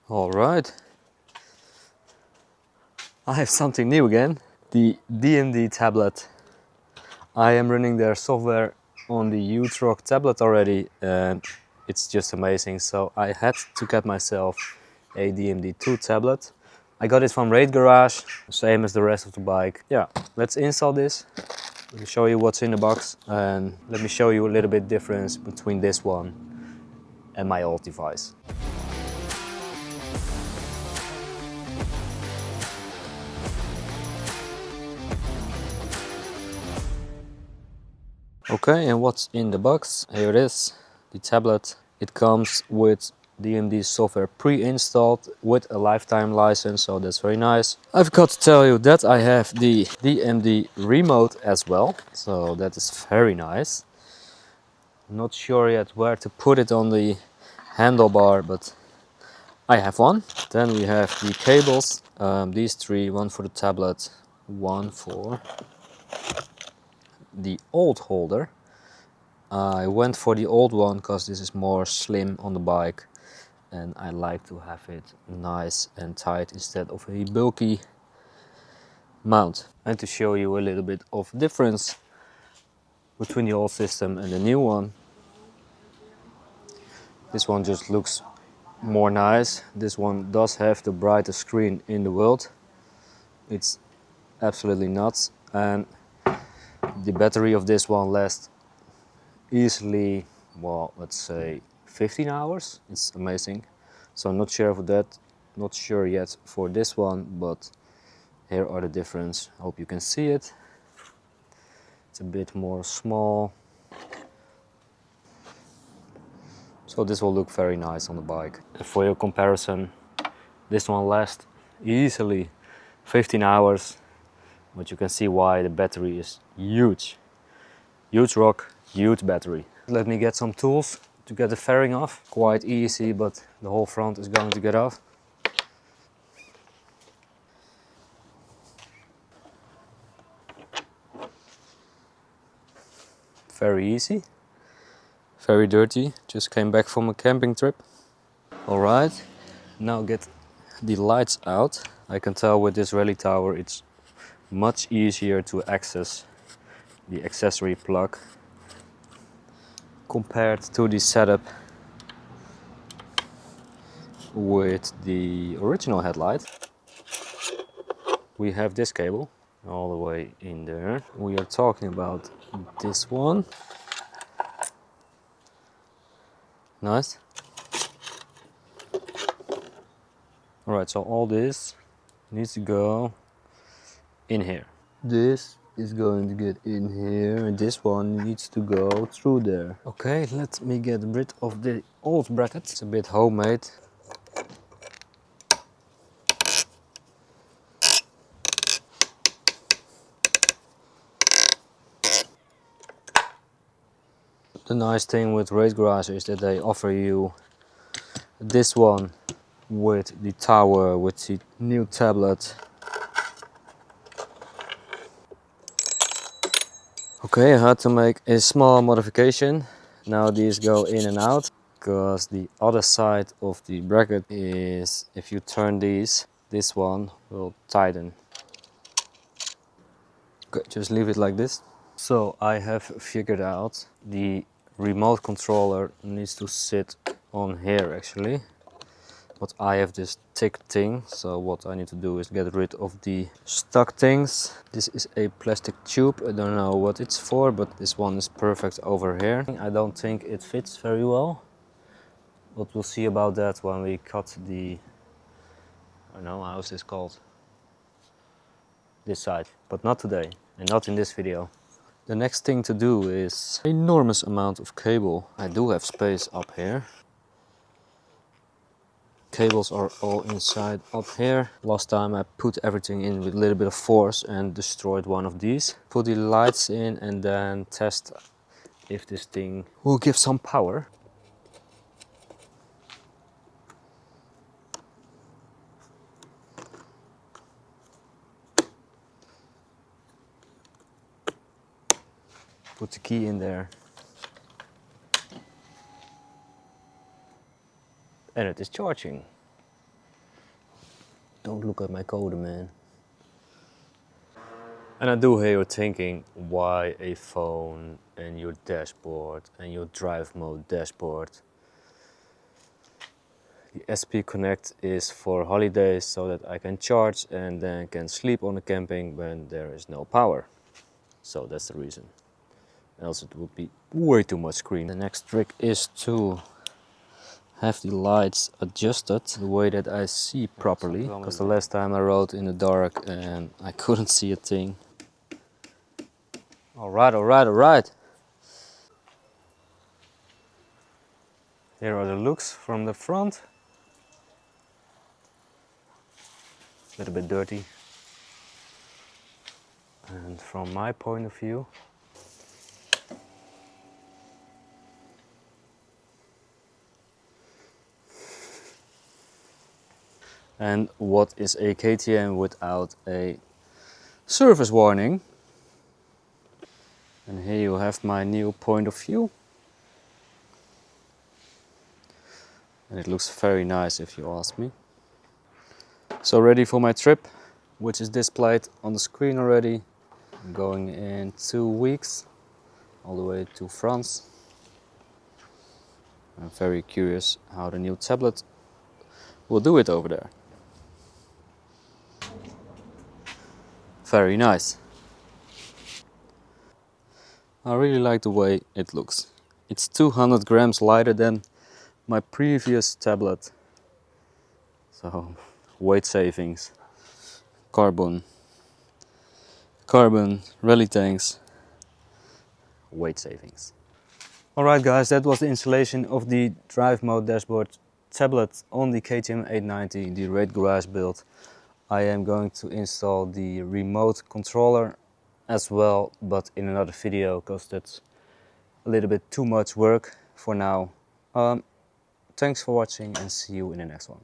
All right, I have something new again. The DMD tablet. I am running their software on the Thork tablet already and it's just amazing. So I had to get myself a DMD2 tablet. I got it from RadeGarage, same as the rest of the bike. Yeah, let's install this. Let me show you what's in the box and let me show you a little bit difference between this one and my old device. Okay, and what's in the box? Here it is, the tablet. It comes with DMD software pre-installed with a lifetime license, so that's very nice. I've got to tell you that I have the DMD remote as well, so that is very nice. Not sure yet where to put it on the handlebar, but I have one. Then we have the cables, these three, one for the tablet, one for the old holder. I went for the old one because this is more slim on the bike and I like to have it nice and tight instead of a bulky mount. And to show you a little bit of difference between the old system and the new one, this one just looks more nice. This one does have the brightest screen in the world. It's absolutely nuts, and the battery of this one lasts easily, well, let's say 15 hours. It's amazing. So I'm not sure for that, not sure yet for this one, but here are the difference. Hope you can see it. It's a bit more small. So this will look very nice on the bike. And for your comparison, this one lasts easily 15 hours, but you can see why the battery is huge. Huge rock, huge battery. Let me get some tools to get the fairing off. Quite easy, but the whole front is going to get off. Very easy. Very dirty. Just came back from a camping trip. Alright, now get the lights out. I can tell with this rally tower it's much easier to access the accessory plug compared to the setup with the original headlight. We have this cable all the way in there. We are talking about this one. Nice. Alright, so all this needs to go in here. This is going to get in here and this one needs to go through there. Okay, let me get rid of the old bracket. It's a bit homemade. The nice thing with RadeGarage is that they offer you this one with the tower, with the new tablet. Okay, I had to make a small modification. Now these go in and out because the other side of the bracket is, if you turn these, this one will tighten. Okay, just leave it like this. So I have figured out the remote controller needs to sit on here actually. But I have this thick thing, so what I need to do is get rid of the stuck things. This is a plastic tube, I don't know what it's for, but this one is perfect over here. I don't think it fits very well, but we'll see about that when we cut the, I don't know, how's this called? This side, but not today and not in this video. The next thing to do is an enormous amount of cable. I do have space up here. Cables are all inside up here. Last time I put everything in with a little bit of force and destroyed one of these. Put the lights in and then test if this thing will give some power. Put the key in there. And it is charging. Don't look at my code, man. And I do hear you thinking, why a phone and your dashboard and your drive mode dashboard? The SP Connect is for holidays so that I can charge and then can sleep on the camping when there is no power. So that's the reason. Else it would be way too much screen. The next trick is to have the lights adjusted the way that I see properly. Because the last time I rode in the dark and I couldn't see a thing. Alright, alright, alright. Here are the looks from the front. A little bit dirty. And from my point of view, and what is a KTM without a service warning? And here you have my new point of view. And it looks very nice if you ask me. So ready for my trip, which is displayed on the screen already. I'm going in 2 weeks, all the way to France. I'm very curious how the new tablet will do it over there. Very nice. I really like the way it looks. It's 200 grams lighter than my previous tablet. So, weight savings, carbon, rally tanks, weight savings. Alright guys, that was the installation of the drive mode dashboard tablet on the KTM 890, the RadeGarage build. I am going to install the remote controller as well, but in another video, because that's a little bit too much work for now. Thanks for watching and see you in the next one.